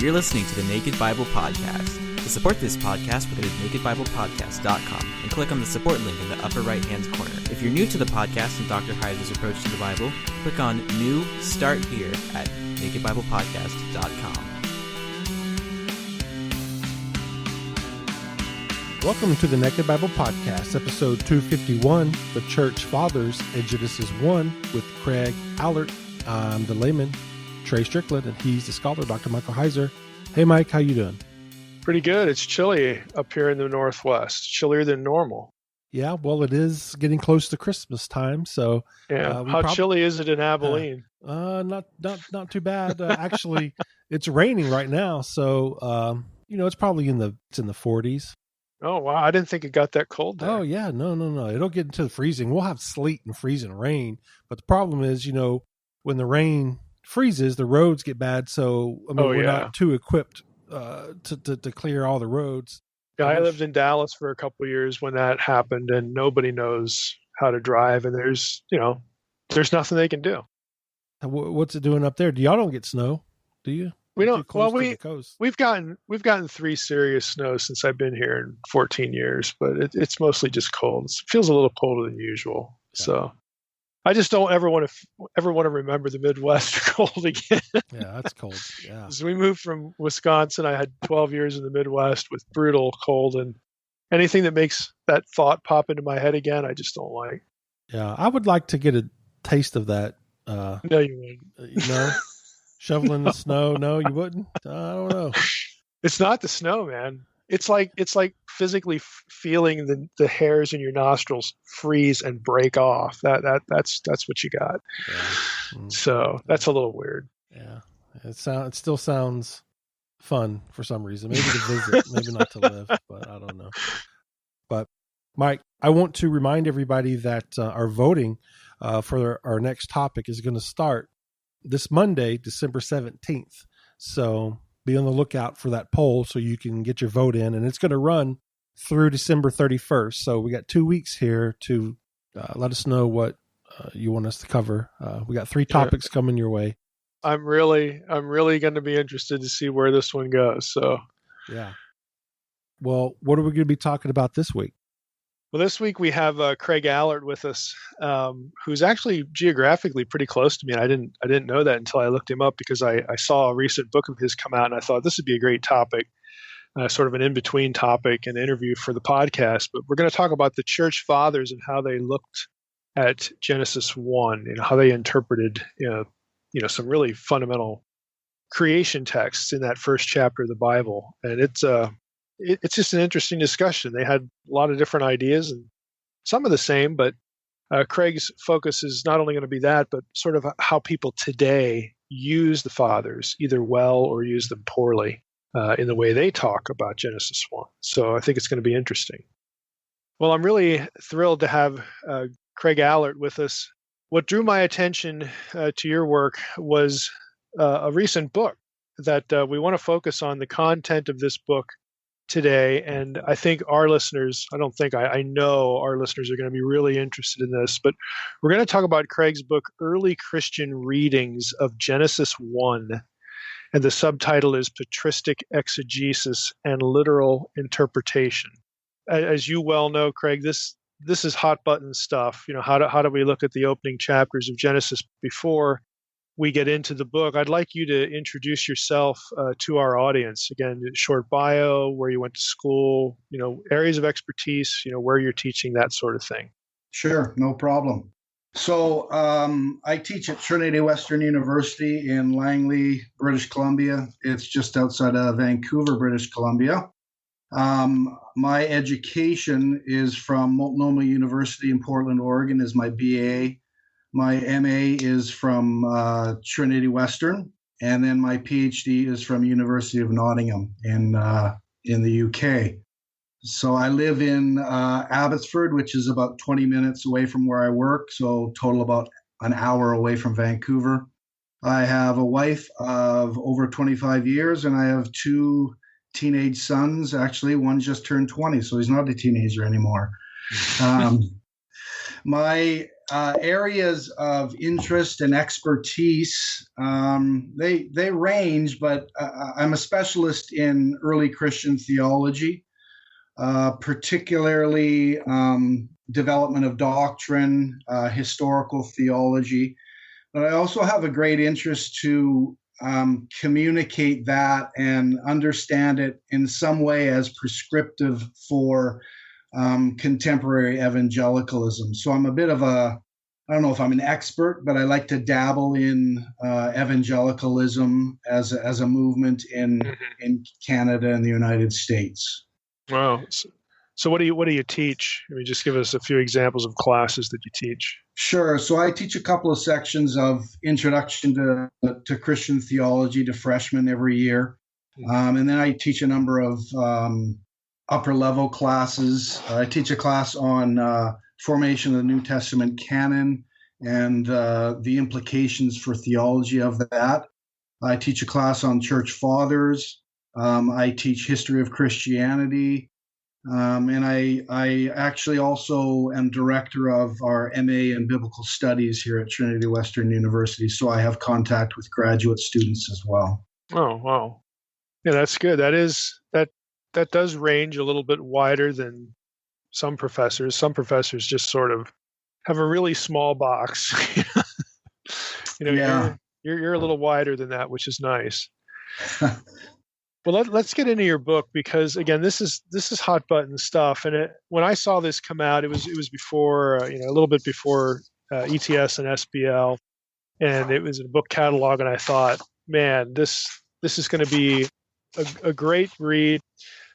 You're listening to the Naked Bible Podcast. To support this podcast, go to nakedbiblepodcast.com and click on the support link in the upper right-hand corner. If you're new to the podcast and Dr. Heiser's approach to the Bible, click on New Start Here at nakedbiblepodcast.com. Welcome to the Naked Bible Podcast, episode 251, The Church Fathers in Genesis 1 with Craig Allert. I'm the layman, Trey Strickland, and he's the scholar, Dr. Michael Heiser. Hey, Mike, how you doing? Pretty good. It's chilly up here in the Northwest, chillier than normal. Yeah, well, it is getting close to Christmas time, so yeah. How chilly is it in Abilene? Not too bad. Actually, it's raining right now, so it's probably in the 40s. Oh, wow. I didn't think it got that cold there. Oh, yeah. No. It'll get into the freezing. We'll have sleet and freezing rain. But the problem is, when the rain freezes, the roads get bad. So, we're not too equipped to clear all the roads. Yeah, I lived in Dallas for a couple of years when that happened, and nobody knows how to drive. And there's nothing they can do. What's it doing up there? Y'all don't get snow, do you? We don't. Well, we've gotten 3 serious snows since I've been here in 14 years, but it's mostly just cold. It feels a little colder than usual. Yeah. So I just don't ever want to remember the Midwest cold again. Yeah, that's cold. Yeah. As we moved from Wisconsin, I had 12 years in the Midwest with brutal cold, and anything that makes that thought pop into my head again, I just don't like. Yeah, I would like to get a taste of that. No, you wouldn't. Shoveling the snow? No, you wouldn't. I don't know. It's not the snow, man. It's like physically feeling the hairs in your nostrils freeze and break off. That's what you got. Yeah. Mm-hmm. So that's a little weird. Yeah, it still sounds fun for some reason. Maybe to visit, maybe not to live, but I don't know. But Mike, I want to remind everybody that our voting for our next topic is going to start this Monday, December 17th. So be on the lookout for that poll so you can get your vote in. And it's going to run through December 31st. So we got 2 weeks here to let us know what you want us to cover. We got 3 topics coming your way. I'm really going to be interested to see where this one goes. So, yeah. Well, what are we going to be talking about this week? Well, this week we have Craig Allert with us, who's actually geographically pretty close to me. And I didn't know that until I looked him up because I saw a recent book of his come out, and I thought this would be a great topic, sort of an in-between topic and interview for the podcast. But we're going to talk about the Church Fathers and how they looked at Genesis 1, how they interpreted, some really fundamental creation texts in that first chapter of the Bible. And it's just an interesting discussion. They had a lot of different ideas and some of the same, but Craig's focus is not only going to be that, but sort of how people today use the fathers, either well or use them poorly in the way they talk about Genesis 1. So I think it's going to be interesting. Well, I'm really thrilled to have Craig Allert with us. What drew my attention to your work was a recent book that we want to focus on the content of this book today. And I think our listeners, I know our listeners are going to be really interested in this, but we're going to talk about Craig's book, Early Christian Readings of Genesis 1. And the subtitle is Patristic Exegesis and Literal Interpretation. As you well know, Craig, this is hot button stuff. How do we look at the opening chapters of Genesis before we get into the book? I'd like you to introduce yourself to our audience. Again, short bio, where you went to school, areas of expertise, where you're teaching, that sort of thing. Sure, no problem. So I teach at Trinity Western University in Langley, British Columbia. It's just outside of Vancouver, British Columbia. My education is from Multnomah University in Portland, Oregon, is my BA. My MA is from Trinity Western, and then my PhD is from University of Nottingham in the UK. So I live in Abbotsford, which is about 20 minutes away from where I work, so total about an hour away from Vancouver. I have a wife of over 25 years, and I have 2 teenage sons. Actually, one just turned 20, so he's not a teenager anymore. My areas of interest and expertise, they range, but I'm a specialist in early Christian theology, particularly development of doctrine, historical theology. But I also have a great interest to communicate that and understand it in some way as prescriptive for contemporary evangelicalism. So I'm a bit of I don't know if I'm an expert, but I like to dabble in evangelicalism as a movement in Canada and the United States. Wow. So what do you teach? I mean, just give us a few examples of classes that you teach. Sure. So I teach a couple of sections of Introduction to Christian Theology to freshmen every year. And then I teach a number of upper level classes. I teach a class on formation of the New Testament canon and the implications for theology of that. I teach a class on church fathers. I teach history of Christianity. And I actually also am director of our MA in Biblical Studies here at Trinity Western University. So I have contact with graduate students as well. Oh, wow. Yeah, that's good. That does range a little bit wider than some professors. Some professors just sort of have a really small box. Yeah. You're a little wider than that, which is nice. Well, let's get into your book, because again, this is hot button stuff. And when I saw this come out, it was before a little bit before ETS and SBL, and it was in a book catalog. And I thought, man, this is going to be a great read,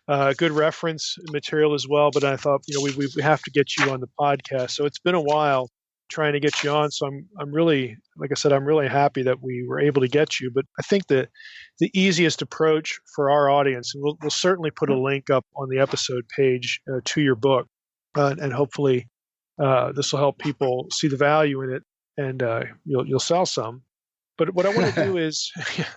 good reference material as well. But I thought, we have to get you on the podcast. So it's been a while trying to get you on. So I'm really, like I said, I'm really happy that we were able to get you. But I think that the easiest approach for our audience, and we'll certainly put a link up on the episode page to your book, and hopefully this will help people see the value in it, and you'll sell some. But what I want to do is,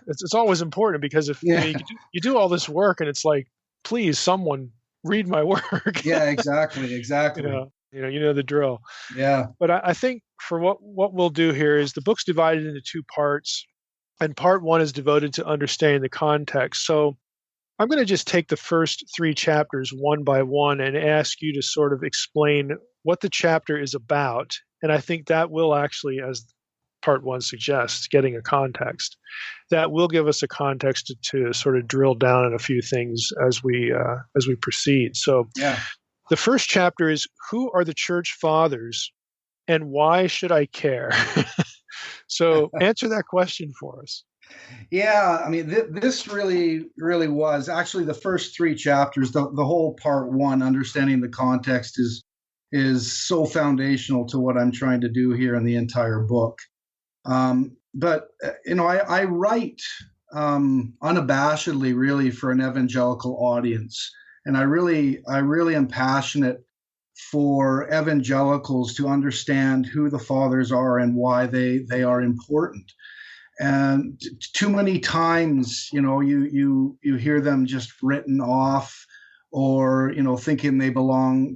it's always important, because if you do all this work and it's like, please, someone read my work. Yeah, exactly. You know the drill. Yeah. But I think for what we'll do here is, the book's divided into two parts, and part one is devoted to understanding the context. So I'm going to just take the first 3 chapters one by one and ask you to sort of explain what the chapter is about. And I think that will actually, as part one suggests, getting a context, that will give us a context to sort of drill down on a few things as we proceed. So yeah. The first chapter is, who are the church fathers and why should I care? So answer that question for us. Yeah, I mean, this really was actually the first 3 chapters. The whole part one, understanding the context, is so foundational to what I'm trying to do here in the entire book. But I write unabashedly, really, for an evangelical audience. And I really am passionate for evangelicals to understand who the fathers are and why they are important. And too many times, you hear them just written off, or thinking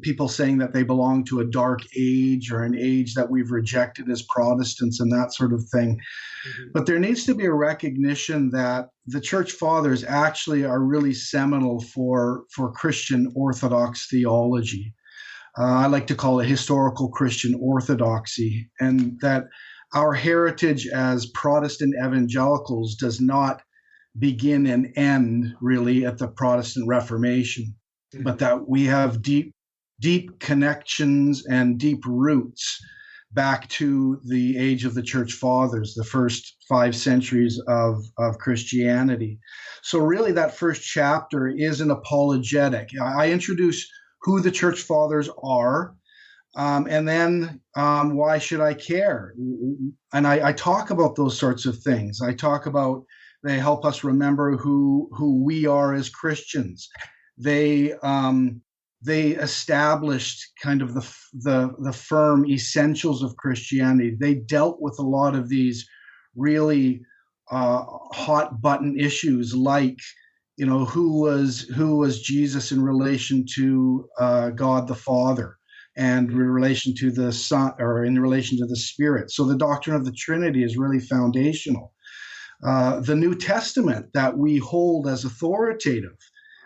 people saying that they belong to a dark age, or an age that we've rejected as Protestants, and that sort of thing. Mm-hmm. But there needs to be a recognition that the church fathers actually are really seminal for Christian Orthodox theology. I like to call it historical Christian orthodoxy, and that our heritage as Protestant evangelicals does not begin and end really at the Protestant Reformation, but that we have deep connections and deep roots back to the age of the church fathers, the first 5 centuries of Christianity. So really that first chapter is an apologetic. I introduce who the church fathers are, and then why should I care? And I talk about those sorts of things. I talk about, they help us remember who we are as Christians. They established kind of the firm essentials of Christianity. They dealt with a lot of these really hot button issues, like who was Jesus in relation to God the Father. and in relation to the Son, or in relation to the Spirit. So the doctrine of the Trinity is really foundational. The New Testament that we hold as authoritative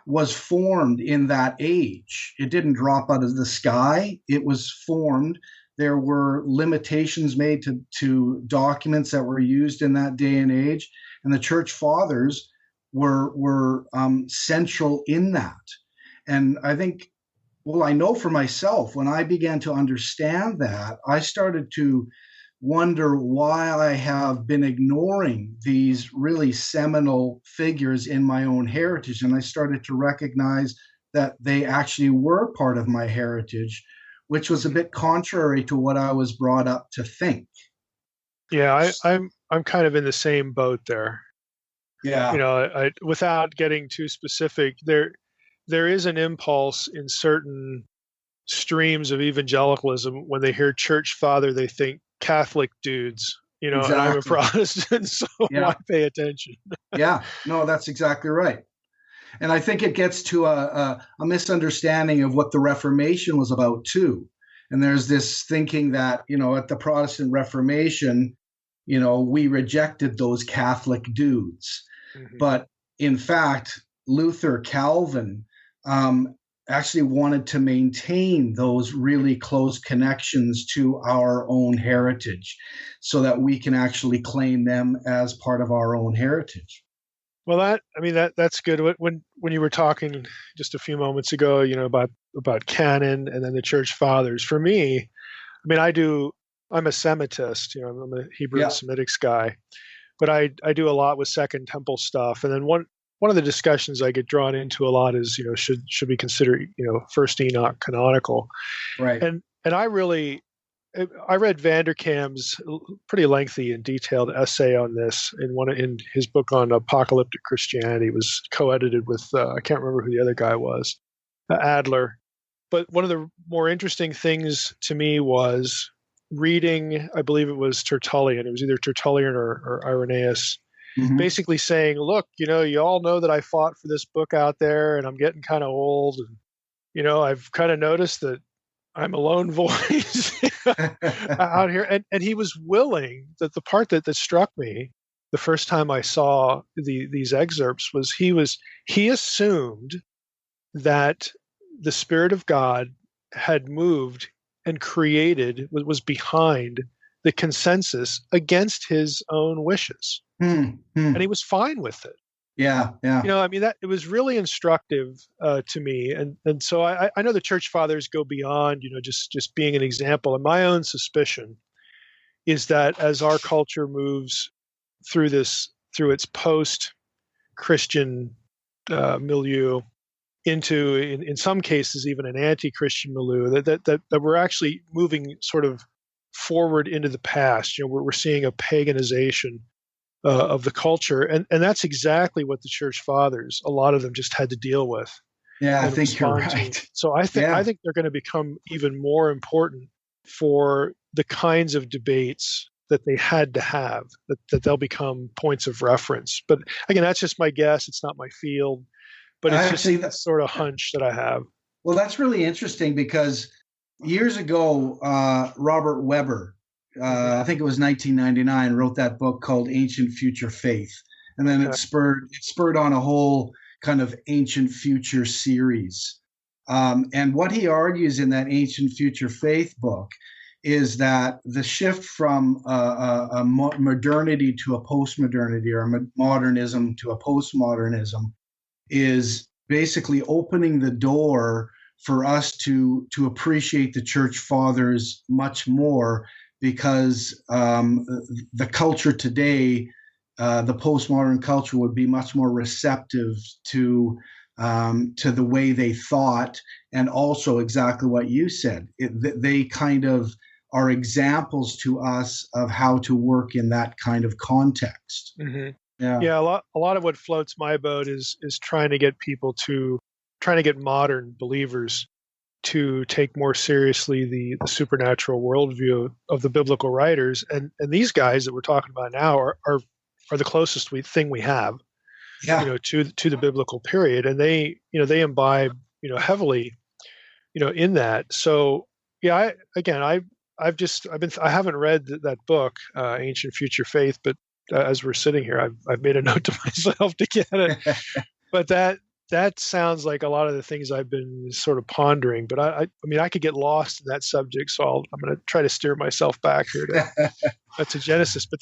was formed in that age. It didn't drop out of the sky. It was formed. There were limitations made to documents that were used in that day and age, and the church fathers were central in that. And I think, well, I know for myself, when I began to understand that, I started to wonder why I have been ignoring these really seminal figures in my own heritage. And I started to recognize that they actually were part of my heritage, which was a bit contrary to what I was brought up to think. Yeah, I'm kind of in the same boat there. Yeah. You know, without getting too specific, there is an impulse in certain streams of evangelicalism when they hear church father, they think Catholic dudes. You know, Exactly. and I'm a Protestant, so why pay attention? Yeah, no, that's exactly right. And I think it gets to a misunderstanding of what the Reformation was about too. And there's this thinking that, you know, at the Protestant Reformation, you know, we rejected those Catholic dudes. Mm-hmm. But in fact, Luther, Calvin actually wanted to maintain those really close connections to our own heritage so that we can actually claim them as part of our own heritage. Well, that's good. When you were talking just a few moments ago, you know, about canon and then the church fathers, for me, I mean, I'm a Semitist, you know, I'm a Hebrew and Semitics guy, but I do a lot with Second Temple stuff. And then one of the discussions I get drawn into a lot is, you know, should we consider, you know, First Enoch canonical? Right. And I read Vanderkam's pretty lengthy and detailed essay on this in his book on apocalyptic Christianity. It was co-edited with I can't remember who the other guy was, Allert. But one of the more interesting things to me was reading, I believe it was Tertullian. It was either Tertullian or Irenaeus, basically saying, look, you know, you all know that I fought for this book out there and I'm getting kind of old. And, you know, I've kind of noticed that I'm a lone voice out here. And he was willing, that the part that struck me the first time I saw these excerpts was he assumed that the Spirit of God had moved and created, was behind the consensus against his own wishes. And he was fine with it. Yeah. You know, I mean, that it was really instructive to me. And so I know the church fathers go beyond, you know, just being an example. And my own suspicion is that as our culture moves through its post-Christian milieu into, in some cases, even an anti-Christian milieu, that we're actually moving sort of forward into the past. You know, we're seeing a paganization of the culture, and that's exactly what the church fathers, a lot of them, just had to deal with. Yeah, I think you're right. So I think they're going to become even more important for the kinds of debates that they had to have, that they'll become points of reference. But again, that's just my guess. It's not my field, but it's just that sort of hunch that I have. Well, that's really interesting because years ago, Robert Weber, I think it was 1999, wrote that book called Ancient Future Faith. And then it spurred on a whole kind of ancient future series. And what he argues in that Ancient Future Faith book is that the shift from a modernity to a postmodernity, or a modernism to a postmodernism, is basically opening the door for us to appreciate the church fathers much more, because the culture today, the postmodern culture, would be much more receptive to the way they thought, and also exactly what you said. They kind of are examples to us of how to work in that kind of context. Mm-hmm. Yeah, a lot of what floats my boat is trying to get modern believers to take more seriously the supernatural worldview of the biblical writers, and these guys that we're talking about now are the closest thing we have, you know, to the biblical period, and they imbibe, you know, heavily, you know, in that. So, Yeah, I haven't read that book, Ancient Future Faith, but as we're sitting here, I've made a note to myself to get it. But that sounds like a lot of the things I've been sort of pondering. But I mean, I could get lost in that subject, so I'm going to try to steer myself back here to Genesis. But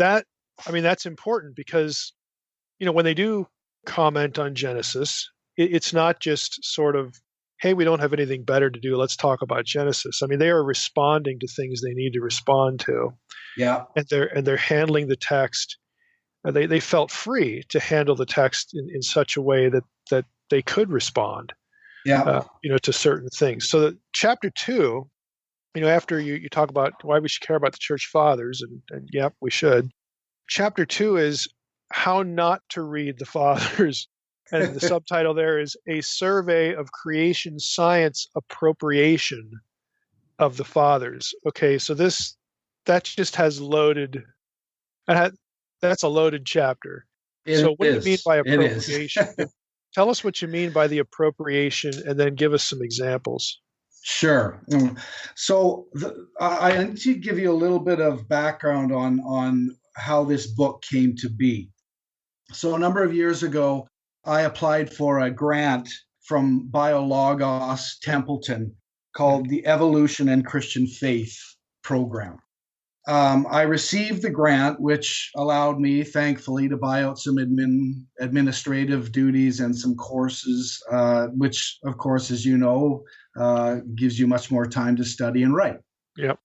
that's important because, when they do comment on Genesis, it's not just sort of, hey, we don't have anything better to do, let's talk about Genesis. I mean, they are responding to things they need to respond to. Yeah. And they're handling the text. They felt free to handle the text in such a way that they could respond, to certain things. So that chapter 2, after you talk about why we should care about the church fathers, and yep, we should. Chapter 2 is how not to read the fathers. And the subtitle there is A Survey of Creation Science Appropriation of the Fathers. Okay, so that just has loaded. That's a loaded chapter. So what do you mean by appropriation? Tell us what you mean by the appropriation, and then give us some examples. Sure. So I need to give you a little bit of background on how this book came to be. So a number of years ago, I applied for a grant from BioLogos Templeton called the Evolution and Christian Faith Program. I received the grant, which allowed me, thankfully, to buy out some administrative duties and some courses, which, of course, as you know, gives you much more time to study and write. Yep.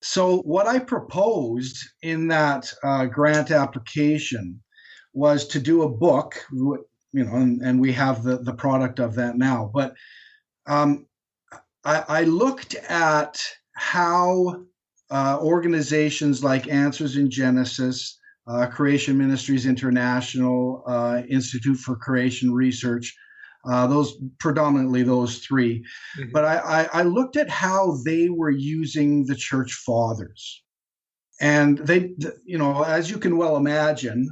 So what I proposed in that grant application was to do a book, and we have the product of that now. But I looked at how organizations like Answers in Genesis, Creation Ministries International, Institute for Creation Research, predominantly those three. Mm-hmm. But I looked at how they were using the church fathers. And they, as you can well imagine,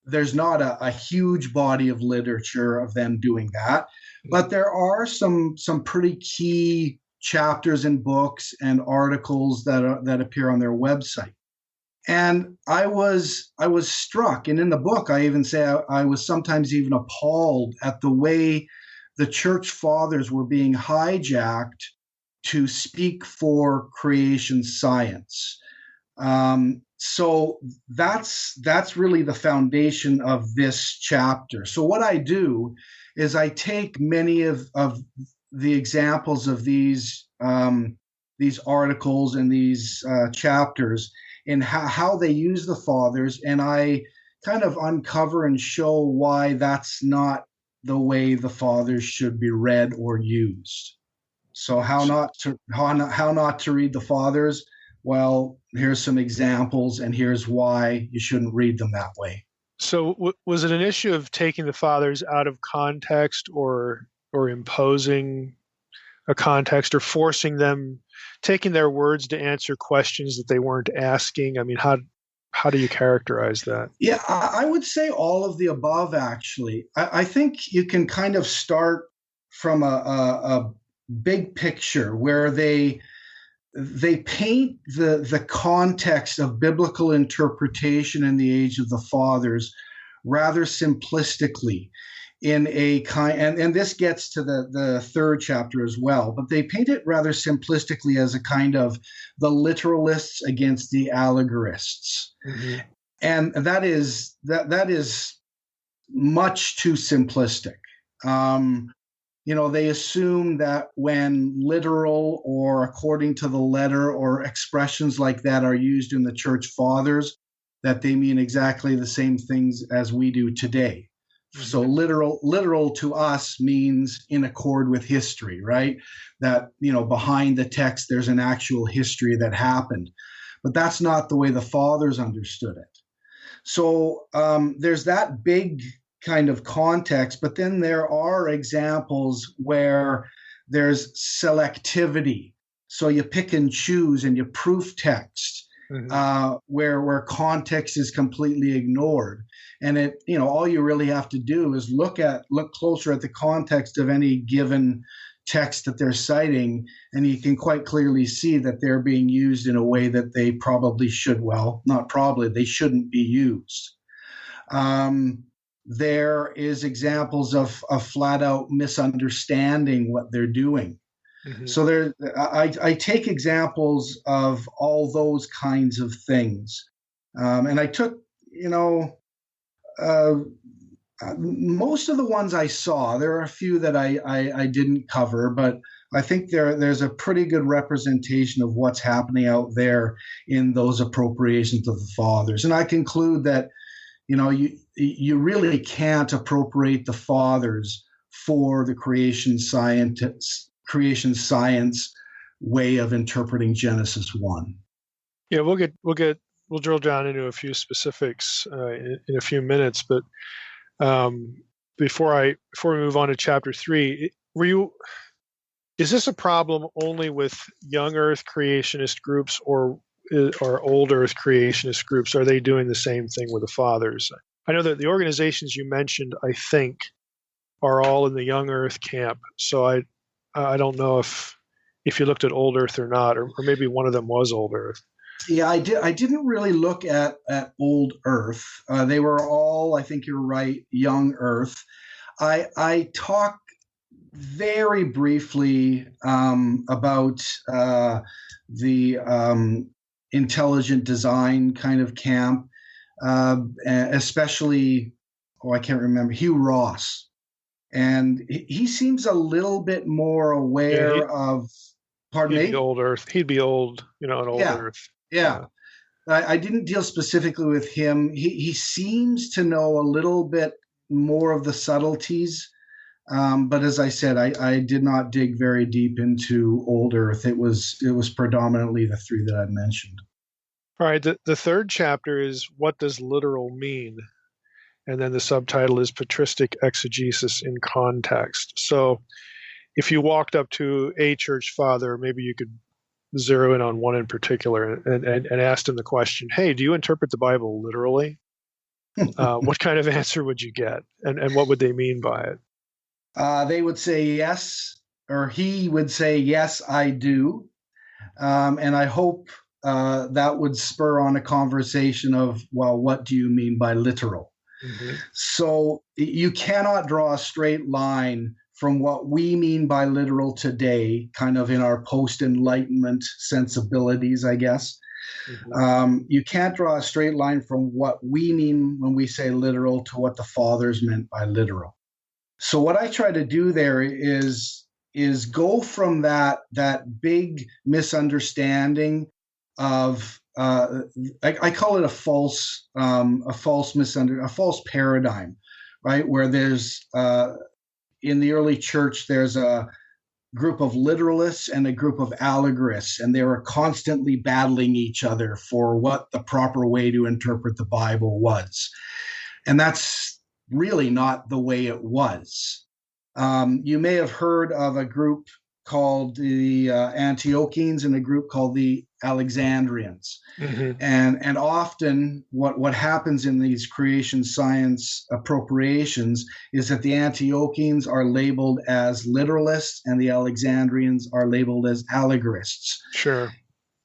there's not a huge body of literature of them doing that, but there are some pretty key chapters and books and articles that appear on their website. And I was struck, and in the book I even say I was sometimes even appalled at the way the church fathers were being hijacked to speak for creation science. So that's really the foundation of this chapter. So what I do is I take many of the examples of these articles and these chapters in how they use the fathers, and I kind of uncover and show why that's not the way the fathers should be read or used. So how not to read the fathers? Well, here's some examples, and here's why you shouldn't read them that way. So was it an issue of taking the fathers out of context, or imposing a context, or forcing them, taking their words to answer questions that they weren't asking? I mean, how do you characterize that? Yeah, I would say all of the above, actually. I think you can kind of start from a big picture where they paint the context of biblical interpretation in the age of the fathers rather simplistically in a kind, and this gets to the third chapter as well, but they paint it rather simplistically as a kind of the literalists against the allegorists. Mm-hmm. And that is much too simplistic. They assume that when literal or according to the letter or expressions like that are used in the church fathers, that they mean exactly the same things as we do today. Mm-hmm. So literal to us means in accord with history, right? That, behind the text, there's an actual history that happened. But that's not the way the fathers understood it. So there's that big kind of context, but then there are examples where there's selectivity. So you pick and choose and you proof text, mm-hmm. Where context is completely ignored. And all you really have to do is look closer at the context of any given text that they're citing, and you can quite clearly see that they're being used in a way that they probably should. Well, not probably, they shouldn't be used. There is examples of flat out misunderstanding what they're doing. Mm-hmm. So I take examples of all those kinds of things. And I took, most of the ones I saw. There are a few that I didn't cover, but I think there's a pretty good representation of what's happening out there in those appropriations of the fathers. And I conclude that, you really can't appropriate the fathers for the creation science way of interpreting Genesis 1. Yeah, we'll drill down into a few specifics in a few minutes, but before we move on to chapter 3, is this a problem only with young Earth creationist groups or old Earth creationist groups? Are they doing the same thing with the fathers? I know that the organizations you mentioned, I think, are all in the young Earth camp. So I don't know if you looked at old Earth or not, or maybe one of them was old Earth. Yeah, I didn't really look at old Earth. They were all, I think you're right, young Earth. I talk very briefly about the intelligent design kind of camp, especially, I can't remember, Hugh Ross. And he seems a little bit more aware of, pardon me? He'd be old Earth. He'd be old, an old Earth. Yeah. I didn't deal specifically with him. He seems to know a little bit more of the subtleties. But as I said, I did not dig very deep into old Earth. It was predominantly the three that I mentioned. All right. The third chapter is What Does Literal Mean? And then the subtitle is Patristic Exegesis in Context. So if you walked up to a church father, maybe you could zero in on one in particular and asked him the question, hey, do you interpret the Bible literally? What kind of answer would you get? And what would they mean by it? They would say yes, or he would say, yes, I do. And I hope that would spur on a conversation of, well, what do you mean by literal? Mm-hmm. So you cannot draw a straight line from what we mean by literal today, kind of in our post-Enlightenment sensibilities, I guess. Mm-hmm. You can't draw a straight line from what we mean when we say literal to what the fathers meant by literal. So what I try to do there is go from that big misunderstanding of I call it a false paradigm, right? Where there's in the early church there's a group of literalists and a group of allegorists, and they were constantly battling each other for what the proper way to interpret the Bible was, and that's really not the way it was. You may have heard of a group called the Antiochians and a group called the Alexandrians. Mm-hmm. And often what happens in these creation science appropriations is that the Antiochians are labeled as literalists and the Alexandrians are labeled as allegorists. Sure.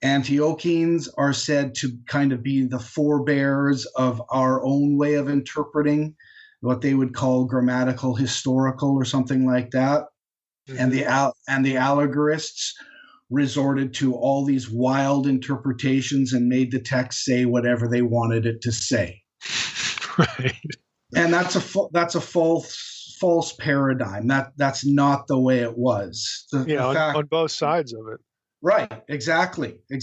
Antiochians are said to kind of be the forebears of our own way of interpreting, what they would call grammatical historical or something like that. Mm-hmm. And the allegorists resorted to all these wild interpretations and made the text say whatever they wanted it to say. Right. And that's a false paradigm. That's not the way it was. On both sides of it. Right. Exactly. I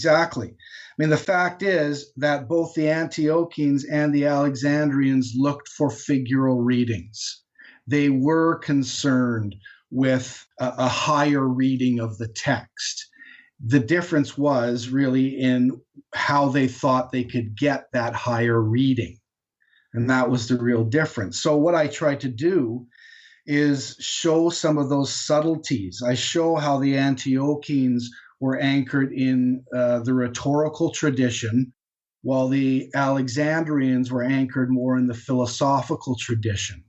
mean, the fact is that both the Antiochians and the Alexandrians looked for figural readings. They were concerned with a higher reading of the text. The difference was really in how they thought they could get that higher reading. And that was the real difference. So what I try to do is show some of those subtleties. I show how the Antiochians were anchored in the rhetorical tradition, while the Alexandrians were anchored more in the philosophical tradition.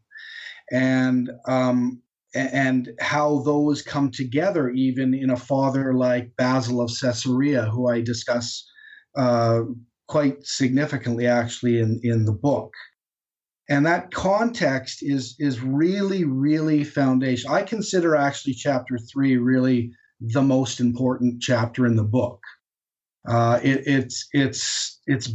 And and how those come together, even in a father like Basil of Caesarea, who I discuss quite significantly, actually, in the book. And that context is really, really foundational. I consider actually chapter 3 really the most important chapter in the book. It's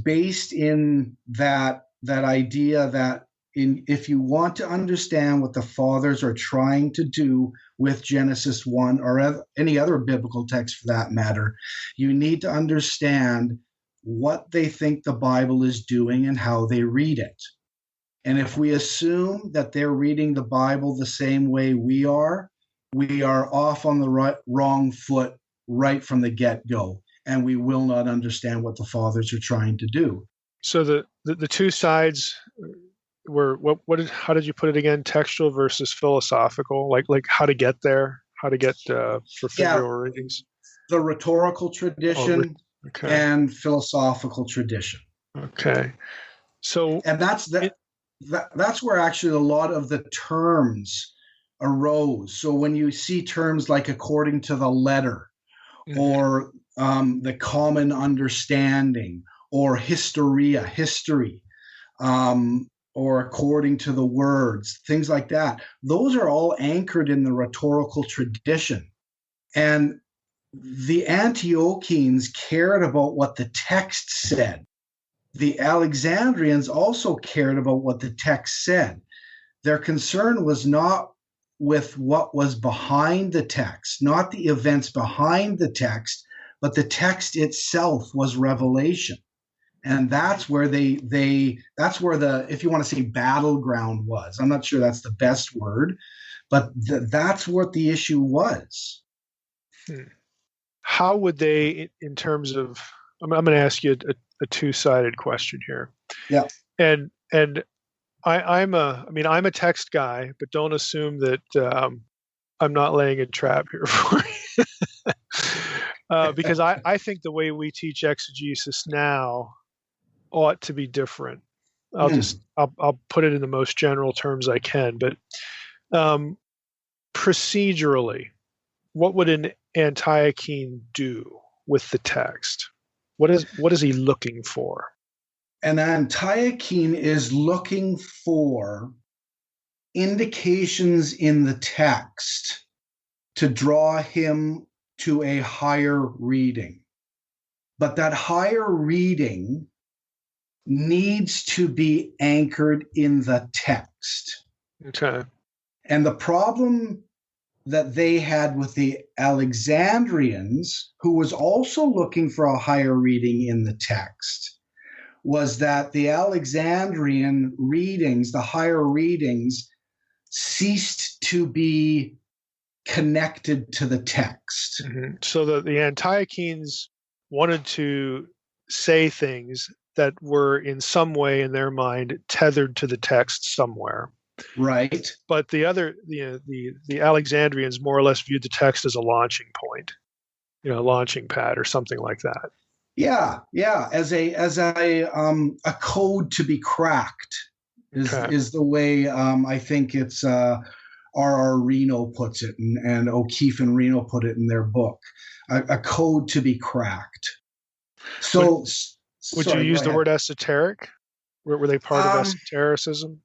based in that idea that if you want to understand what the fathers are trying to do with Genesis 1 or any other biblical text for that matter, you need to understand what they think the Bible is doing and how they read it. And if we assume that they're reading the Bible the same way we are off on the wrong foot right from the get-go, and we will not understand what the fathers are trying to do. So the two sides were how did you put it again? Textual versus philosophical, like how to get there, how to get for figural readings. The rhetorical tradition and philosophical tradition. Okay, so and that's where actually a lot of the terms arose. So when you see terms like according to the letter, or the common understanding, or historia, history, or according to the words, things like that, those are all anchored in the rhetorical tradition. And the Antiochians cared about what the text said. The Alexandrians also cared about what the text said. Their concern was not with what was behind the text, not the events behind the text, but the text itself was revelation. And that's where that's where the, if you want to say battleground was. I'm not sure that's the best word, but that's what the issue was. How would they, in terms of, I'm going to ask you a two-sided question here. Yeah. And I'm a text guy, but don't assume that I'm not laying a trap here for you. Because I think the way we teach exegesis now ought to be different. I'll put it in the most general terms I can, but procedurally, what would an Antiochene do with the text? What is he looking for? An Antiochene is looking for indications in the text to draw him to a higher reading. But that higher reading needs to be anchored in the text. Okay. And the problem that they had with the Alexandrians, who was also looking for a higher reading in the text, was that the Alexandrian readings, the higher readings, ceased to be connected to the text. Mm-hmm. So the Antiochenes wanted to say things that were in some way in their mind tethered to the text somewhere. Right. But the Alexandrians more or less viewed the text as a launching point, a launching pad or something like that. Yeah, as a code to be cracked is the way I think it's R.R. Reno puts it, and O'Keefe and Reno put it in their book, a code to be cracked. So, would you use the word esoteric? Were they part of esotericism?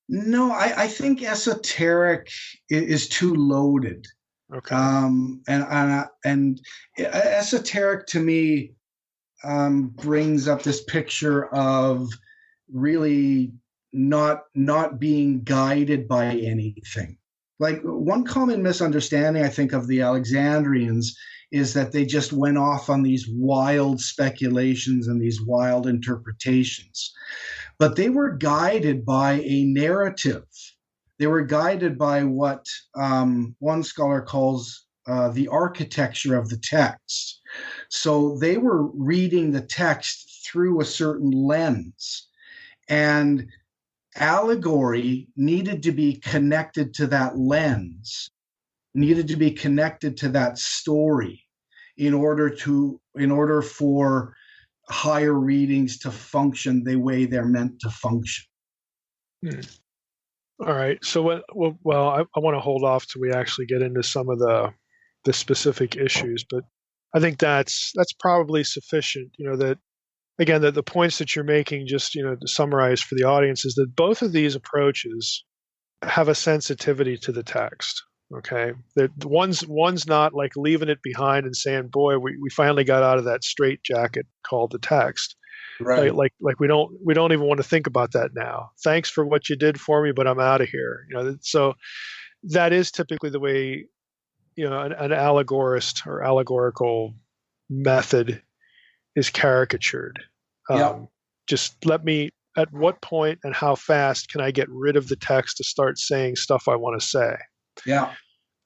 No, I think esoteric is too loaded. Okay. And esoteric to me brings up this picture of really not being guided by anything. Like, one common misunderstanding, I think, of the Alexandrians is that they just went off on these wild speculations and these wild interpretations. But they were guided by a narrative. They were guided by what one scholar calls the architecture of the text. So they were reading the text through a certain lens. And allegory needed to be connected to that lens, needed to be connected to that story in order for higher readings to function the way they're meant to function. All right. So I want to hold off till we actually get into some of the specific issues, but I think that's probably sufficient. That again, that the points that you're making, just to summarize for the audience, is that both of these approaches have a sensitivity to the text. Okay, that one's not like leaving it behind and saying, "Boy, we finally got out of that straitjacket called the text." Right. Like we don't even want to think about that now. Thanks for what you did for me, but I'm out of here. So that is typically the way an allegorist or allegorical method is caricatured. Yeah. Just at what point and how fast can I get rid of the text to start saying stuff I want to say? Yeah.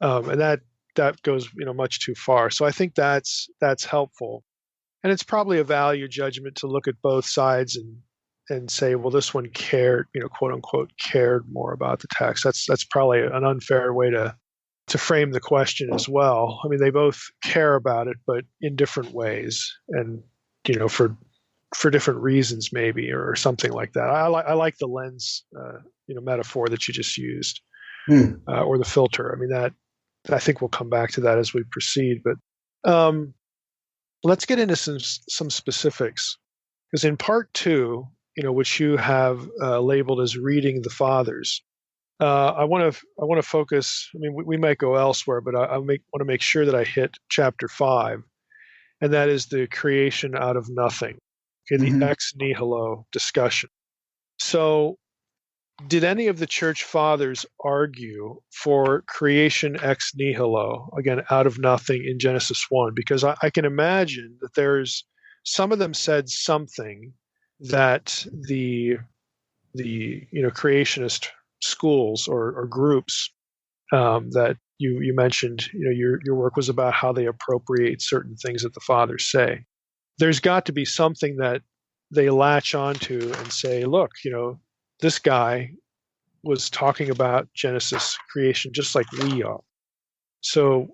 And that goes much too far. So I think that's helpful, and it's probably a value judgment to look at both sides and say, well, this one cared, quote unquote, cared more about the text. That's probably an unfair way to frame the question as well. I mean, they both care about it, but in different ways, and for different reasons, maybe, or something like that. I like the lens, metaphor that you just used, or the filter. I mean, that I think we'll come back to that as we proceed. But let's get into some specifics, because in part 2, which you have labeled as reading the Fathers, I want to focus. I mean, we might go elsewhere, but I want to make sure that I hit chapter 5, and that is the creation out of nothing. Okay, the ex nihilo discussion. So, did any of the church fathers argue for creation ex nihilo, again, out of nothing in Genesis 1? Because I can imagine that there's some of them said something that the creationist schools or groups that you mentioned, your work was about how they appropriate certain things that the fathers say. There's got to be something that they latch onto and say, look, this guy was talking about Genesis creation just like we are. So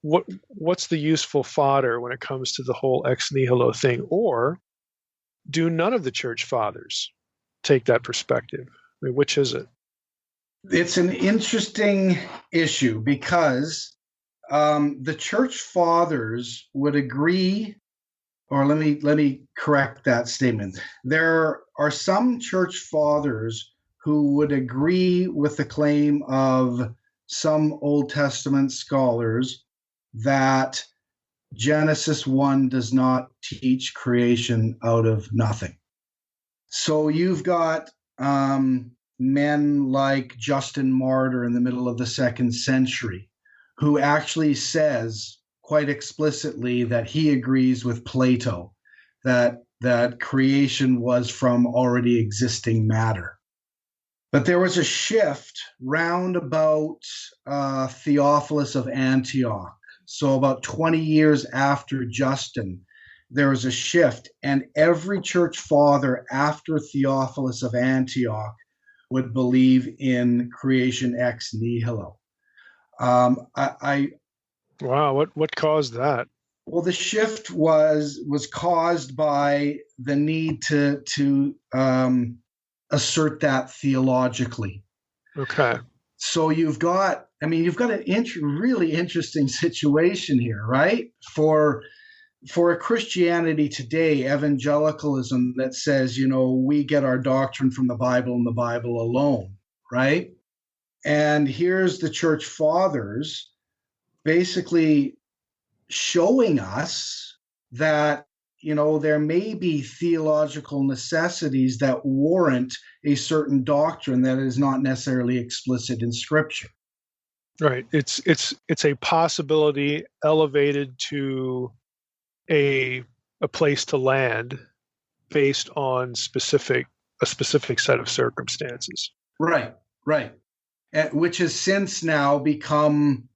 what's the useful fodder when it comes to the whole ex nihilo thing? Or do none of the church fathers take that perspective? I mean, which is it? It's an interesting issue because the church fathers would agree, or let me correct that statement. There are some church fathers who would agree with the claim of some Old Testament scholars that Genesis 1 does not teach creation out of nothing. So you've got men like Justin Martyr in the middle of the 2nd century, who actually says quite explicitly that he agrees with Plato, that creation was from already existing matter. But there was a shift round about Theophilus of Antioch. So about 20 years after Justin, there was a shift, and every church father after Theophilus of Antioch would believe in creation ex nihilo. Wow, what caused that? Well, the shift was caused by the need to assert that theologically. Okay. So you've got an really interesting situation here, right? For a Christianity today, evangelicalism that says, we get our doctrine from the Bible and the Bible alone, right? And here's the church fathers basically showing us that, there may be theological necessities that warrant a certain doctrine that is not necessarily explicit in Scripture. Right. It's a possibility elevated to a place to land based on a specific set of circumstances. Right. Which has since now become,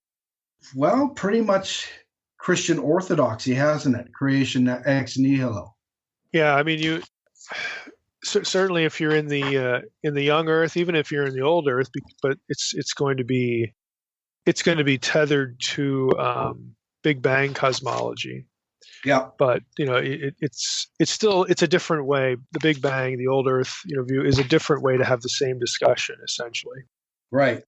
well, pretty much Christian orthodoxy, hasn't it? Creation ex nihilo. Yeah, I mean, certainly if you're in the young Earth, even if you're in the old Earth, but it's going to be tethered to Big Bang cosmology. Yeah. But it's a different way. The Big Bang, the old Earth view is a different way to have the same discussion, essentially. Right.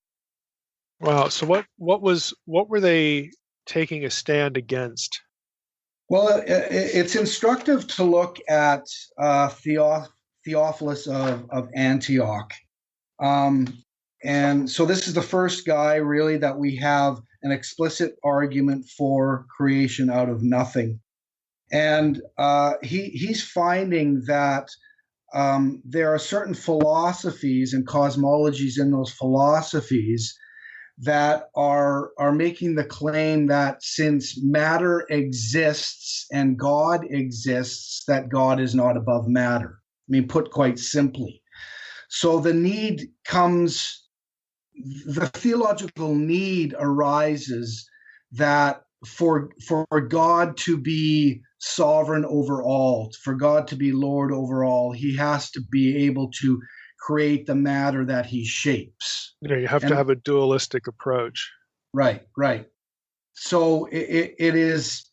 Wow. So what were they taking a stand against? Well, it's instructive to look at Theophilus of Antioch. And so this is the first guy really that we have an explicit argument for creation out of nothing. And he's finding that there are certain philosophies and cosmologies in those philosophies that are making the claim that since matter exists and God exists, that God is not above matter. I mean, put quite simply. So the theological need arises that for God to be sovereign over all, for God to be Lord over all, he has to be able to create the matter that he shapes. You have to have a dualistic approach. Right. So it is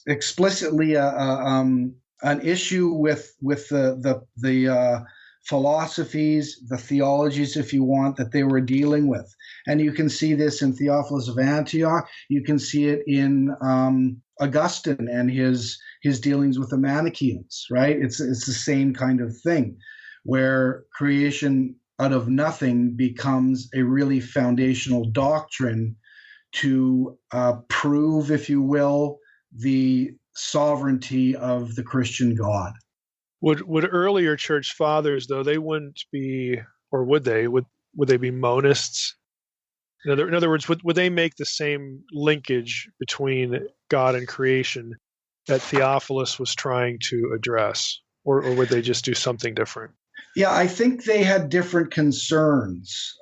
explicitly an issue with the philosophies, the theologies, if you want, that they were dealing with. And you can see this in Theophilus of Antioch. You can see it in Augustine and his dealings with the Manichaeans, right? It's the same kind of thing, where creation out of nothing becomes a really foundational doctrine to prove, if you will, the sovereignty of the Christian God. Would earlier church fathers, though, they wouldn't be, or would they? Would they be monists? In other words, would they make the same linkage between God and creation that Theophilus was trying to address, or would they just do something different? Yeah, I think they had different concerns.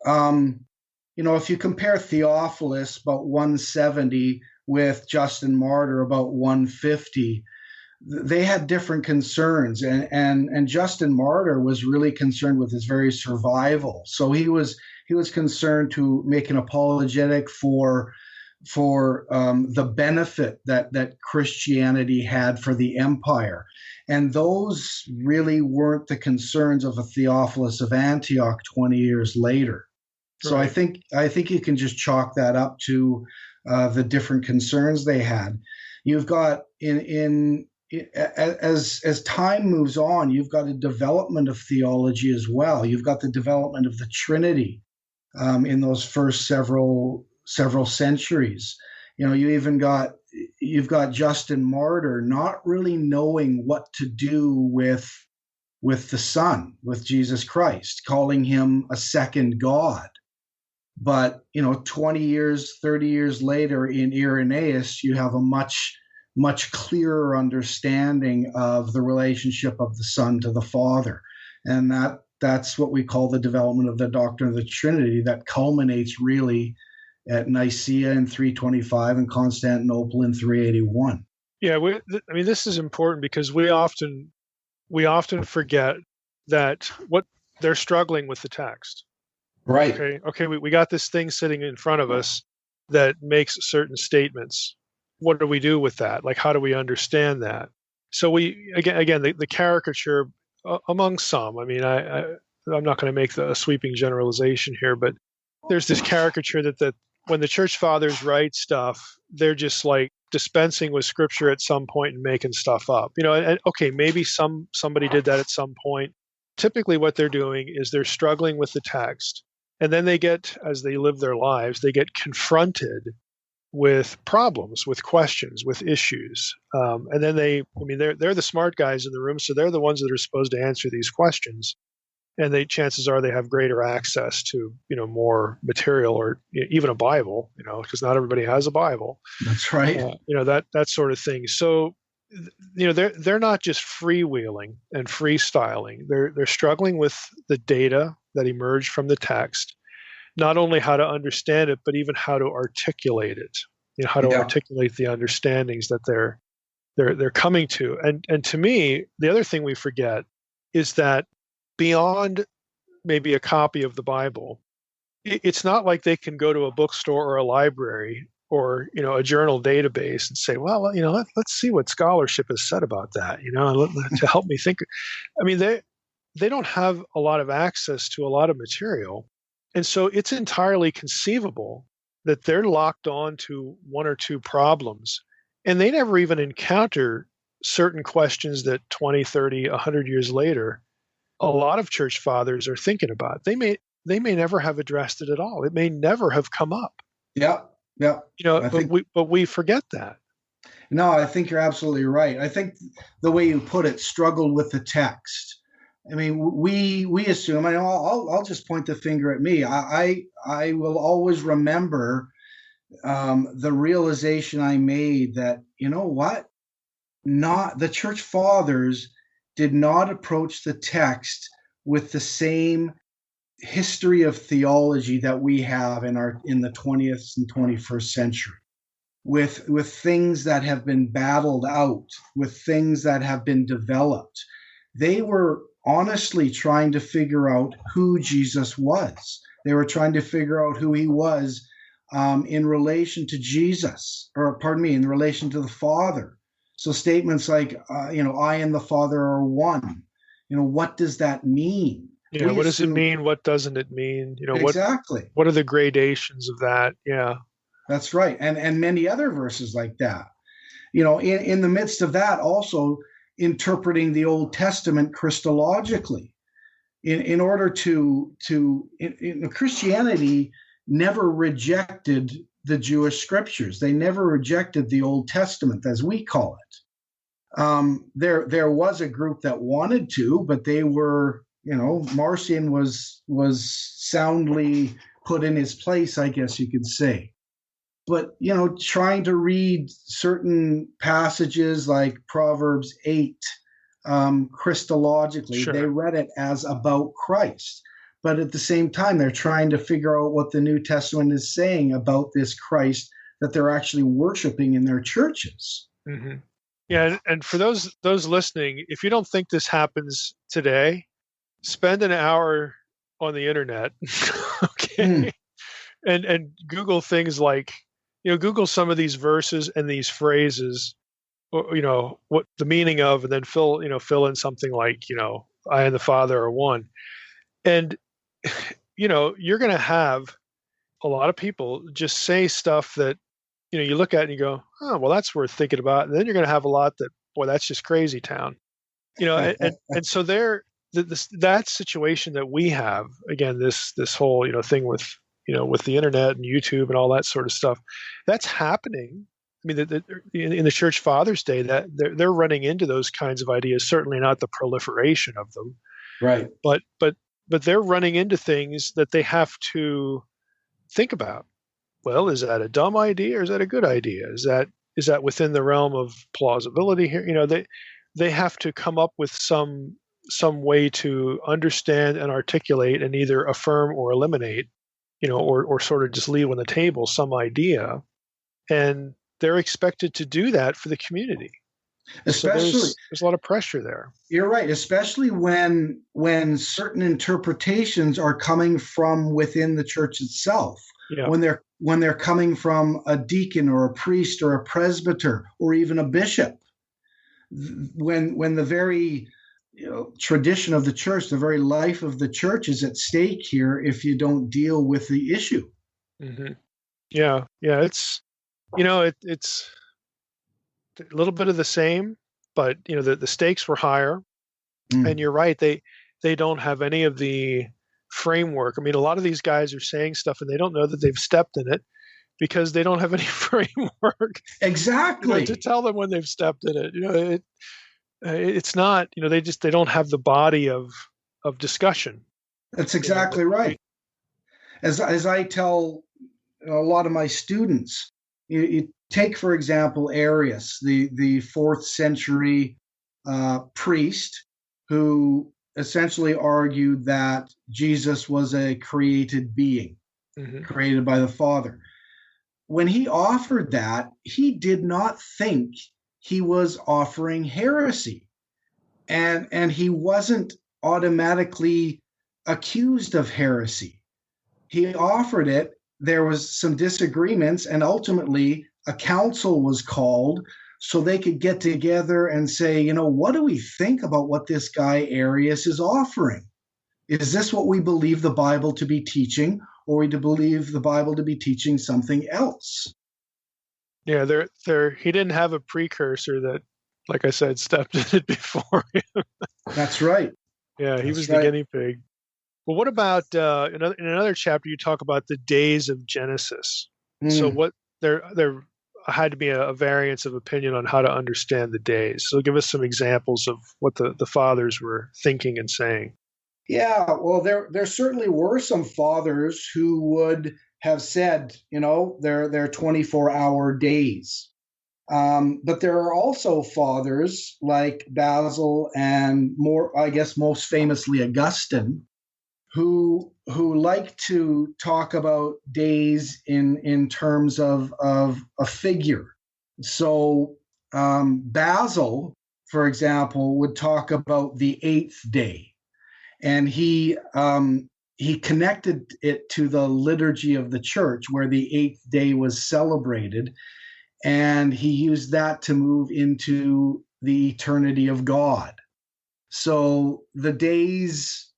If you compare Theophilus about 170 with Justin Martyr about 150, they had different concerns, and Justin Martyr was really concerned with his very survival. So he was concerned to make an apologetic for the benefit that Christianity had for the empire, and those really weren't the concerns of a Theophilus of Antioch 20 years later. So right. I think you can just chalk that up to the different concerns they had. You've got as time moves on, you've got a development of theology as well. You've got the development of the Trinity in those first several centuries. You've got Justin Martyr not really knowing what to do with the Son, with Jesus Christ, calling him a second God. But 20 years, 30 years later in Irenaeus, you have a much clearer understanding of the relationship of the Son to the Father. And that's what we call the development of the doctrine of the Trinity, that culminates really at Nicaea in 325 and Constantinople in 381. Yeah, this is important because we often forget that what they're struggling with the text. Right. Okay, we got this thing sitting in front of us that makes certain statements. What do we do with that? Like, how do we understand that? So we again the caricature among some. I mean, I'm not going to make a sweeping generalization here, but there's this caricature that when the church fathers write stuff, they're just like dispensing with scripture at some point and making stuff up. And okay, maybe somebody did that at some point. Typically, what they're doing is they're struggling with the text, and then as they live their lives, they get confronted with problems, with questions, with issues. And then they're the smart guys in the room, so they're the ones that are supposed to answer these questions. And chances are they have greater access to, more material, or even a Bible, because not everybody has a Bible. That's right. That sort of thing. So, they're not just freewheeling and freestyling. They're struggling with the data that emerged from the text, not only how to understand it, but even how to articulate it. How to articulate the understandings that they're coming to. And to me, the other thing we forget is that beyond maybe a copy of the Bible, it's not like they can go to a bookstore or a library or a journal database and say, well, let's see what scholarship has said about that, to help me think. I mean, they don't have a lot of access to a lot of material. And so it's entirely conceivable that they're locked on to one or two problems, and they never even encounter certain questions that 20, 30, 100 years later, a lot of church fathers are thinking about. They may never have addressed it at all. It may never have come up. Yeah, yeah. But we forget that. No, I think you're absolutely right. I think the way you put it, struggled with the text. I mean, we assume. I mean, I'll just point the finger at me. I will always remember the realization I made that, you know what, not the church fathers did not approach the text with the same history of theology that we have in the 20th and 21st century, with things that have been battled out, with things that have been developed. They were honestly trying to figure out who Jesus was. They were trying to figure out who he was in relation to Jesus, in relation to the Father. So statements like, I and the Father are one. What does that mean? Yeah, what does it mean? What doesn't it mean? Exactly. What are the gradations of that? Yeah. That's right. And many other verses like that. In the midst of that, also interpreting the Old Testament Christologically. In order to Christianity never rejected the Jewish scriptures. They never rejected the Old Testament, as we call it. There was a group that wanted to, but they were, Marcion was soundly put in his place, I guess you could say. But, trying to read certain passages like Proverbs 8 Christologically, Sure. They read it as about Christ. But at the same time, they're trying to figure out what the New Testament is saying about this Christ that they're actually worshiping in their churches. Mm-hmm. Yeah, and for those listening, if you don't think this happens today, spend an hour on the internet, okay, and Google things like, Google some of these verses and these phrases, or, what the meaning of, and then fill in something like, I and the Father are one, and you're going to have a lot of people just say stuff that, you look at and you go, oh, well, that's worth thinking about. And then you're going to have a lot that, boy, that's just crazy town, and so that situation that we have, again, this whole, thing with, with the internet and YouTube and all that sort of stuff, that's happening. I mean, in the church fathers' day, that they're running into those kinds of ideas. Certainly not the proliferation of them, right? But they're running into things that they have to think about. Well, is that a dumb idea or is that a good idea? Is that within the realm of plausibility here? They have to come up with some way to understand and articulate and either affirm or eliminate, or sort of just leave on the table some idea, and they're expected to do that for the community. Especially, so there's a lot of pressure there. You're right, especially when certain interpretations are coming from within the church itself. Yeah. When they're coming from a deacon or a priest or a presbyter or even a bishop. When the very tradition of the church, the very life of the church is at stake here if you don't deal with the issue. Mm-hmm. Yeah, it's it's a little bit of the same, but the stakes were higher, and you're right, they don't have any of the framework. I mean, a lot of these guys are saying stuff and they don't know that they've stepped in it because they don't have any framework exactly to tell them when they've stepped in it. It's not, they don't have the body of discussion. That's exactly right. As I tell a lot of my students, you take, for example, Arius, the 4th century priest who essentially argued that Jesus was a created being, created by the Father. When he offered that, he did not think he was offering heresy, and he wasn't automatically accused of heresy. He offered it. There was some disagreements, and ultimately a council was called so they could get together and say, what do we think about what this guy Arius is offering? Is this what we believe the Bible to be teaching, or we to believe the Bible to be teaching something else? Yeah, he didn't have a precursor that, like I said, stepped in it before him. That's right. Yeah, he That's was right. the guinea pig. Well, what about in another chapter you talk about the days of Genesis? So what there had to be a variance of opinion on how to understand the days. So give us some examples of what the fathers were thinking and saying. Yeah, well, there certainly were some fathers who would have said, they're 24-hour days. But there are also fathers like Basil and most famously Augustine, who like to talk about days in terms of a figure. So Basil, for example, would talk about the eighth day, and he connected it to the liturgy of the church, where the eighth day was celebrated, and he used that to move into the eternity of God. So the days,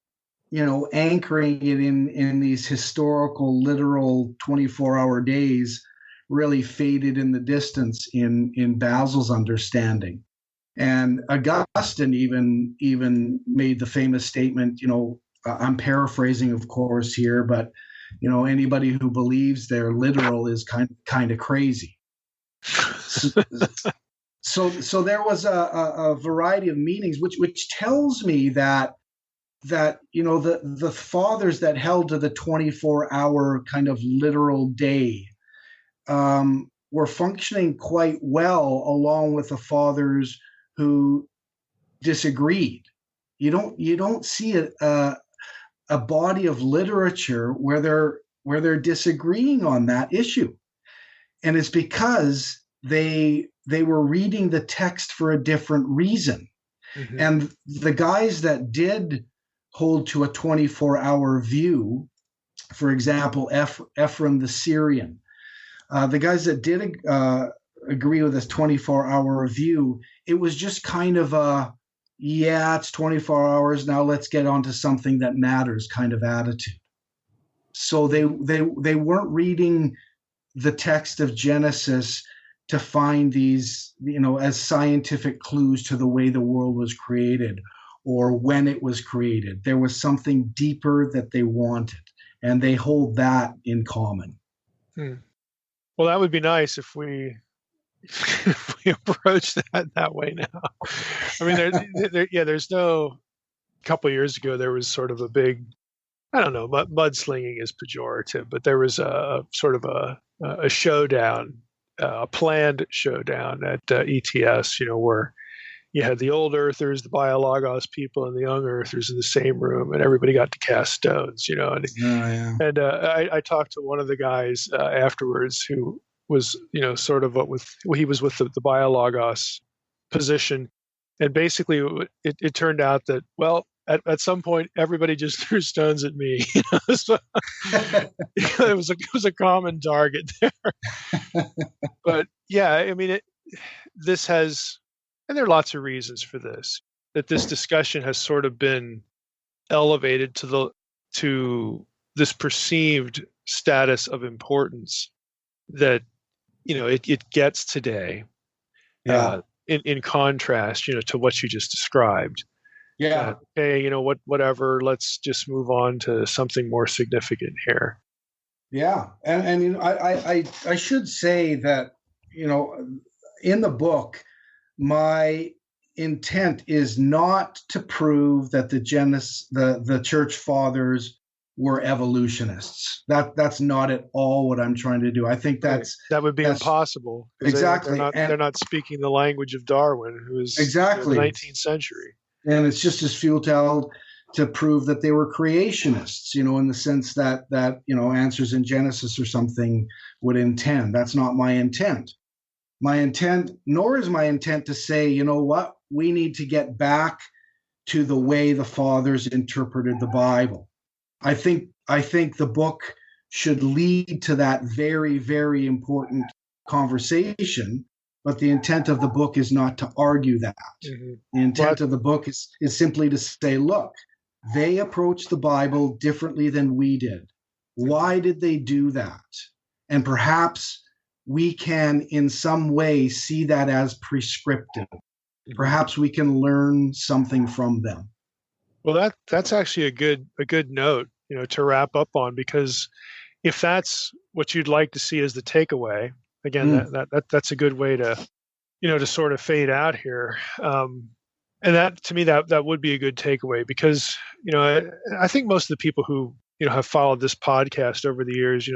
anchoring it in these historical, literal 24-hour days, really faded in the distance in Basil's understanding. And Augustine even made the famous statement, I'm paraphrasing, of course, here, but anybody who believes they're literal is kind of crazy. So there was a variety of meanings, which tells me that the fathers that held to the 24-hour kind of literal day were functioning quite well, along with the fathers who disagreed. You don't see a body of literature where they're disagreeing on that issue, and it's because they were reading the text for a different reason. Mm-hmm. And the guys that did hold to a 24-hour view, for example, Ephraim the Syrian, the guys that did agree with this 24-hour view, it was just kind of it's 24 hours, now let's get on to something that matters kind of attitude. So they weren't reading the text of Genesis to find these, as scientific clues to the way the world was created or when it was created. There was something deeper that they wanted, and they hold that in common. Well, that would be nice if we approach that way now. I mean, there's no. A couple of years ago, there was sort of a big, I don't know, mudslinging is pejorative, but there was a sort of a showdown, a planned showdown at ETS, where you had the old earthers, the biologos people, and the young earthers in the same room, and everybody got to cast stones, And I talked to one of the guys afterwards who was, sort of he was with the biologos position, and basically it turned out that, well, at some point everybody just threw stones at me. So it was a common target there. But yeah, I mean, this has. And there are lots of reasons for this, that this discussion has sort of been elevated to this perceived status of importance that, it gets today. Yeah. In contrast, to what you just described. Yeah. Hey, whatever, let's just move on to something more significant here. Yeah. And I should say that, in the book, my intent is not to prove that the church fathers were evolutionists. That's not at all what I'm trying to do. I think that would be impossible. Exactly. They're not speaking the language of Darwin, who is exactly the 19th century. And it's just as futile to prove that they were creationists, in the sense that answers in Genesis or something would intend. That's not my intent. Nor is my intent to say, what, we need to get back to the way the fathers interpreted the Bible. I think the book should lead to that very, very important conversation, but the intent of the book is not to argue that. Mm-hmm. The intent of the book is simply to say, look, they approached the Bible differently than we did. Why did they do that? And perhaps we can in some way see that as prescriptive. Perhaps we can learn something from them. Well, that's actually a good note, to wrap up on, because if that's what you'd like to see as the takeaway, again, that's a good way to, to sort of fade out here. And that, to me, that would be a good takeaway, because, I think most of the people who, have followed this podcast over the years,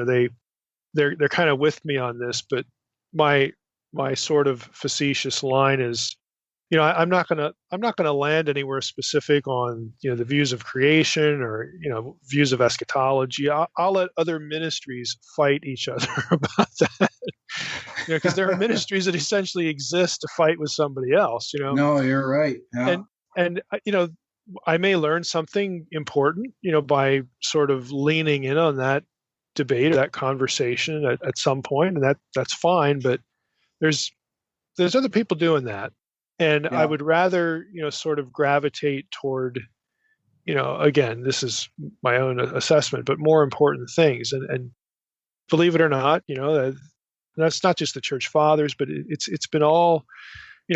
they're kind of with me on this, but my sort of facetious line is, I'm not gonna land anywhere specific on, the views of creation or, views of eschatology. I'll let other ministries fight each other about that, because there are ministries that essentially exist to fight with somebody else. No, you're right. Yeah. And I may learn something important, by sort of leaning in on that debate or that conversation at some point, and that's fine. But there's other people doing that, and I would rather sort of gravitate toward, again, this is my own assessment, but more important things. And believe it or not, that's not just the church fathers, but it's been all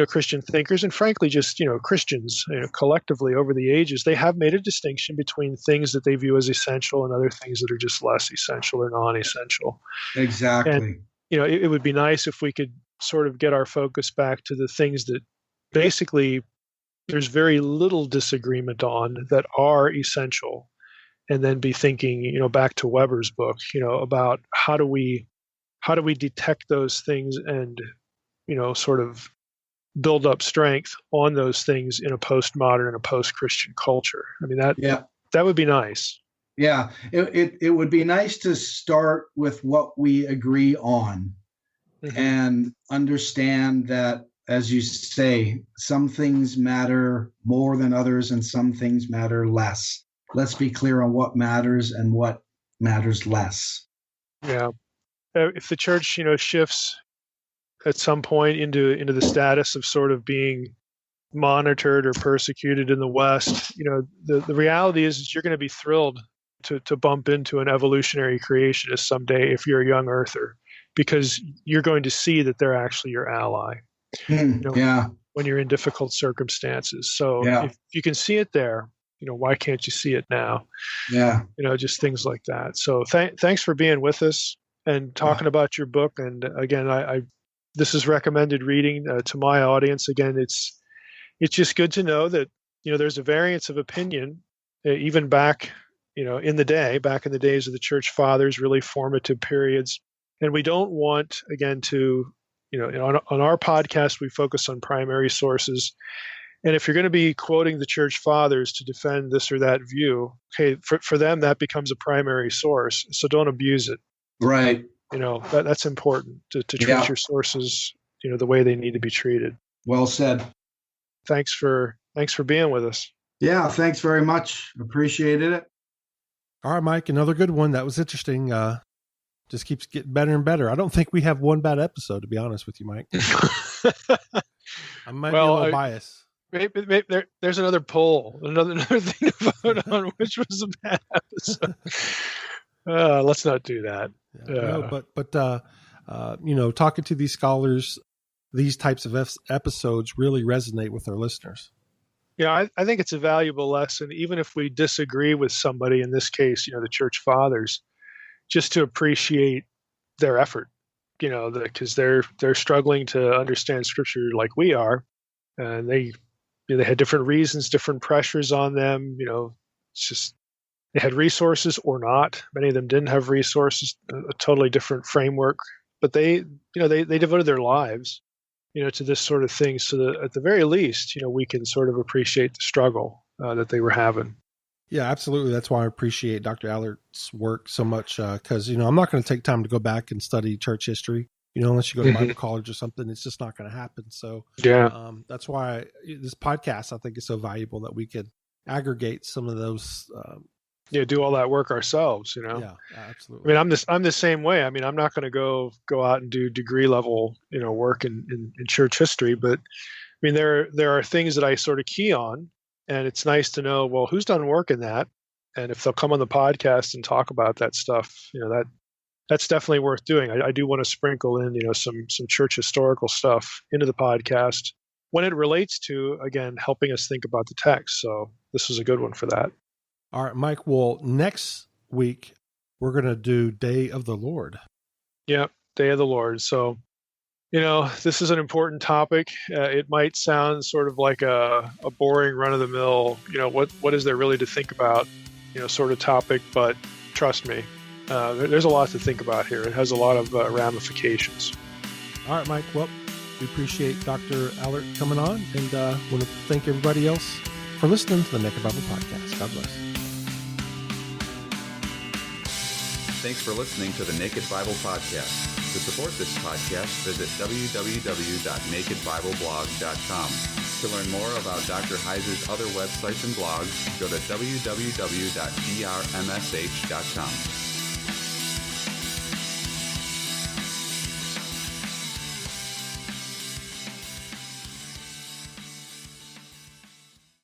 Christian thinkers, and frankly, just Christians collectively over the ages. They have made a distinction between things that they view as essential and other things that are just less essential or non-essential. Exactly. And it would be nice if we could sort of get our focus back to the things that basically there's very little disagreement on, that are essential, and then be thinking back to Weber's book about how do we detect those things and sort of build up strength on those things in a postmodern and a post-Christian culture. I mean, that would be nice. Yeah, it would be nice to start with what we agree on, and understand that, as you say, some things matter more than others and some things matter less. Let's be clear on what matters and what matters less. Yeah. If the church, shifts at some point into the status of sort of being monitored or persecuted in the West, the reality is you're going to be thrilled to bump into an evolutionary creationist someday if you're a young earther, because you're going to see that they're actually your ally. When you're in difficult circumstances. So if you can see it there, why can't you see it now? Yeah. Just things like that. So thanks for being with us and talking about your book. And again, this is recommended reading to my audience. Again, it's just good to know that, there's a variance of opinion, even back, in the days of the church fathers, really formative periods. And we don't want, again, to, on our podcast, we focus on primary sources. And if you're going to be quoting the church fathers to defend this or that view, okay, for them, that becomes a primary source. So don't abuse it. Right. That's important to treat your sources, the way they need to be treated. Well said. Thanks for being with us. Yeah, thanks very much. Appreciated it. All right, Mike, another good one. That was interesting. Just keeps getting better and better. I don't think we have one bad episode, to be honest with you, Mike. I might be a little biased. Maybe there's another poll, another thing to vote on, which was a bad episode. Let's not do that. No, talking to these scholars, these types of episodes really resonate with our listeners. I think it's a valuable lesson, even if we disagree with somebody, in this case, the church fathers, just to appreciate their effort, because they're struggling to understand scripture like we are, and they had different reasons, different pressures on them. It's just, they had resources or not. Many of them didn't have resources, a totally different framework, but they devoted their lives, to this sort of thing, so that at the very least, we can sort of appreciate the struggle that they were having. Yeah, absolutely. That's why I appreciate Dr. Allert's work so much, because, I'm not going to take time to go back and study church history, unless you go to Bible college or something. It's just not going to happen. So that's why this podcast, I think, is so valuable, that we can aggregate some of those. Do all that work ourselves, Yeah, absolutely. I mean, I'm the same way. I mean, I'm not going to go out and do degree level, work in church history, but I mean, there are things that I sort of key on. And it's nice to know, well, who's done work in that? And if they'll come on the podcast and talk about that stuff, that's definitely worth doing. I do want to sprinkle in, some church historical stuff into the podcast when it relates to, again, helping us think about the text. So this is a good one for that. All right, Mike. Well, next week we're going to do Day of the Lord. Yeah, Day of the Lord. So, this is an important topic. It might sound sort of like a boring run-of-the-mill, what is there really to think about, sort of topic, but trust me, there's a lot to think about here. It has a lot of ramifications. All right, Mike. Well, we appreciate Dr. Allert coming on, and want to thank everybody else for listening to the Naked Bible Podcast. God bless. Thanks for listening to the Naked Bible Podcast. To support this podcast, visit www.nakedbibleblog.com. To learn more about Dr. Heiser's other websites and blogs, go to www.drmsh.com.